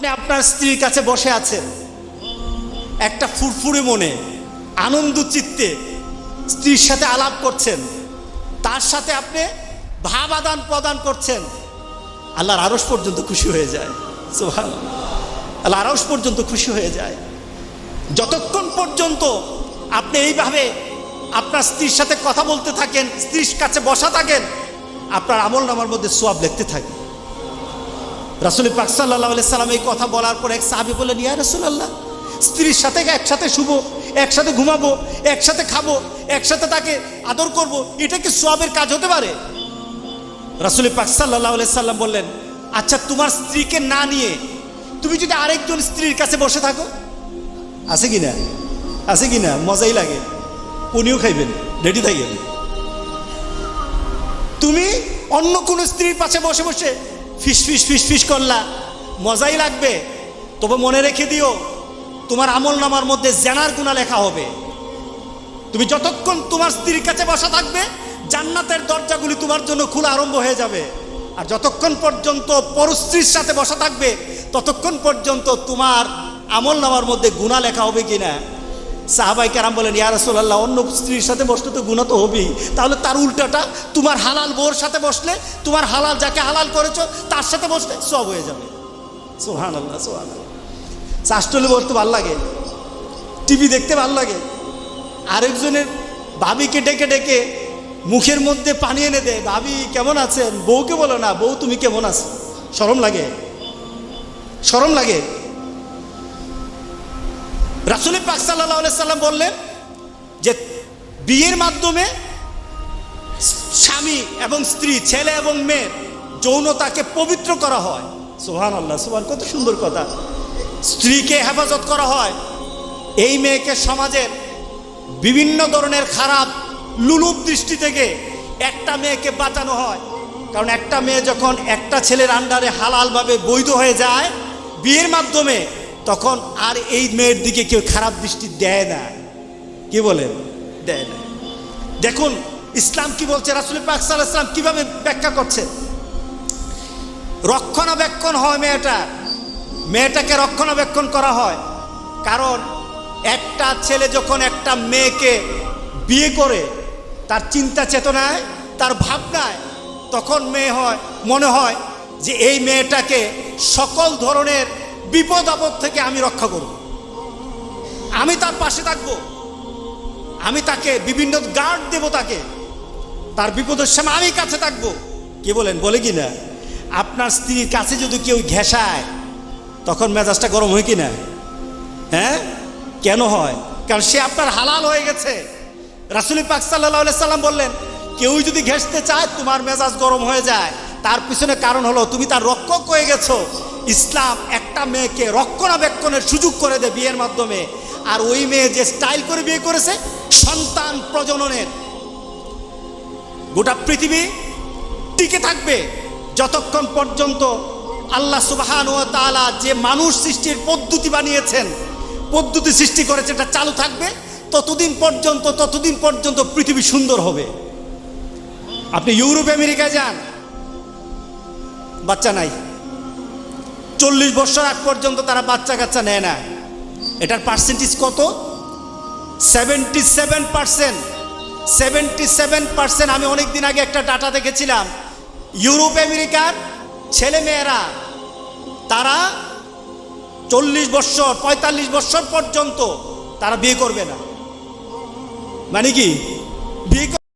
আপনি আপনার স্ত্রীর কাছে বসে আছেন, একটা ফুরফুরে মনে আনন্দ চিত্তে স্ত্রীর সাথে আলাপ করছেন, তার সাথে আপনি ভাব আদান প্রদান করছেন, আল্লাহর আরশ পর্যন্ত খুশি হয়ে যায়। সুবহানাল্লাহ, আল্লাহর আরশ পর্যন্ত খুশি হয়ে যায়। যতক্ষণ পর্যন্ত আপনি এইভাবে আপনার স্ত্রীর সাথে কথা বলতে থাকেন, স্ত্রীর কাছে বসা থাকেন, আপনার আমলনামার মধ্যে সওয়াব লিখতে থাকে। রাসূল পাক সাল্লাল্লাহু আলাইহি সাল্লাম এই কথা বলার পর এক সাহাবী বললেন, ইয়া রাসূলুল্লাহ, স্ত্রীর সাথে একসাথে শুবো, একসাথে ঘুমাবো, একসাথে খাবো, একসাথে তাকে আদর করব, এটা কি সওয়াবের কাজ হতে পারে? রাসূল পাক সাল্লাল্লাহু আলাইহি সাল্লাম বললেন, আচ্ছা তোমার স্ত্রীকে না নিয়ে তুমি যদি আরেকজন স্ত্রীর কাছে বসে থাকো, আছে কিনা? আছে কিনা? মজাই লাগে, উনিও খাইবেন, রেডি থাকবেন। তুমি অন্য কোনো স্ত্রীর পাশে বসে বসে ফিস ফিস ফিস ফিস করলা, মজাই লাগবে, তবে মনে রেখে দিও তোমার আমলনামার মধ্যে জেনার গুনাহ লেখা হবে। তুমি যতক্ষণ তোমার স্ত্রীর কাছে বসা থাকবে, জান্নাতের দরজাগুলি তোমার জন্য খোলা আরম্ভ হয়ে যাবে। আর যতক্ষণ পর্যন্ত পরস্ত্রীর সাথে বসা থাকবে, ততক্ষণ পর্যন্ত তোমার আমলনামার মধ্যে গুনাহ লেখা হবে কিনা। সাহাবায়ে কেরাম বলেন, ইয়া রাসূলুল্লাহ, অন্য স্ত্রীর সাথে বসলে তো গুনাহ তো হবেই, তাহলে তার উল্টাটা তোমার হালাল বউর সাথে বসলে, তোমার হালাল যাকে হালাল করেছো তার সাথে বসলে সওয়াব হয়ে যাবে। সুবহানাল্লাহ, সুবহানাল্লাহ। চাষটলে বলতে ভালো লাগে, টিভি দেখতে ভালো লাগে, আরেকজনের ভাবিকে ডেকে ডেকে মুখের মধ্যে পানি এনে দেয়, ভাবি কেমন আছেন, বউকে বলো না, বউ তুমি কেমন আছো। শরম লাগে, শরম লাগে। রাসূল পাক সাল্লাল্লাহু আলাইহি সাল্লাম বললেন যে বিয়ের মাধ্যমে স্বামী এবং স্ত্রী, ছেলে এবং মেয়ের যৌনতাকে পবিত্র করা হয়। সুবহানাল্লাহ, সুবহান, কত সুন্দর কথা। স্ত্রীকে হেফাজত করা হয়, এই মেয়েকে সমাজের বিভিন্ন ধরনের খারাপ লুলুপ দৃষ্টি থেকে একটা মেয়েকে বাঁচানো হয়। কারণ একটা মেয়ে যখন একটা ছেলের আন্ডারে হালালভাবে বৈধ হয়ে যায় বিয়ের মাধ্যমে, তখন আর এই মেয়ের দিকে কেউ খারাপ দৃষ্টি দেয় না। কি বলেন? দেয় না। দেখুন ইসলাম কি বলছে, রাসূল পাক সাল্লাল্লাহু আলাইহি ওয়াসাল্লাম কিভাবে ব্যাখ্যা করছে। রক্ষণাবেক্ষণ হয় মেয়েটাকে রক্ষণাবেক্ষণ করা হয়। কারণ একটা ছেলে যখন একটা মেয়েকে বিয়ে করে, তার চিন্তা চেতনায়, তার ভাবনায়, তখন মনে হয় যে এই মেয়েটাকে সকল ধরনের বিপদ আপদ থেকে আমি রক্ষা করব, আমি তার পাশে থাকবো, আমি তাকে বিভিন্ন গার্ড দেব, তাকে তার বিপদের সময় আমি কাছে থাকবো। কি বলেন? বলে কি না? আপনার স্ত্রীর কাছে যদি কেউ ঘেঁষায়, তখন মেজাজটা গরম হয় কি না? হ্যাঁ, কেন হয়? কারণ সে আপনার হালাল হয়ে গেছে। রাসূল পাক সাল্লাল্লাহু আলাইহি সাল্লাম বললেন, কেউ যদি ঘেঁষতে চায় তোমার মেজাজ গরম হয়ে যায়, তার পিছনে কারণ হলো তুমি তার রক্ষক হয়ে গেছো। ইসলাম একটা মেয়েকে রক্ষণাবেক্ষণের সুযোগ করে দেয় বিয়ের মাধ্যমে। আর ওই মেয়ে যে স্টাইল করে বিয়ে করেছে, সন্তান প্রজননের গোটা পৃথিবী টিকে থাকবে যতক্ষণ পর্যন্ত আল্লাহ সুবহানাহু ওয়া তাআলা যে মানুষ সৃষ্টির পদ্ধতি বানিয়েছেন, পদ্ধতি সৃষ্টি করেছে, এটা চালু থাকবে ততদিন পর্যন্ত পৃথিবী সুন্দর হবে। আপনি ইউরোপ আমেরিকায় যান, বাচ্চা নাই, 40 বছর আগ পর্যন্ত তারা বাচ্চা কাচ্চা নেয় না। এটার পার্সেন্টেজ কত? 77%। 77%। আমি অনেকদিন আগে একটা ডাটা দেখেছিলাম, ইউরোপ আমেরিকার ছেলে মেয়েরা তারা 40 বছর 45 বছর পর্যন্ত তারা বিয়ে করবে না। মানে কি? বিয়ে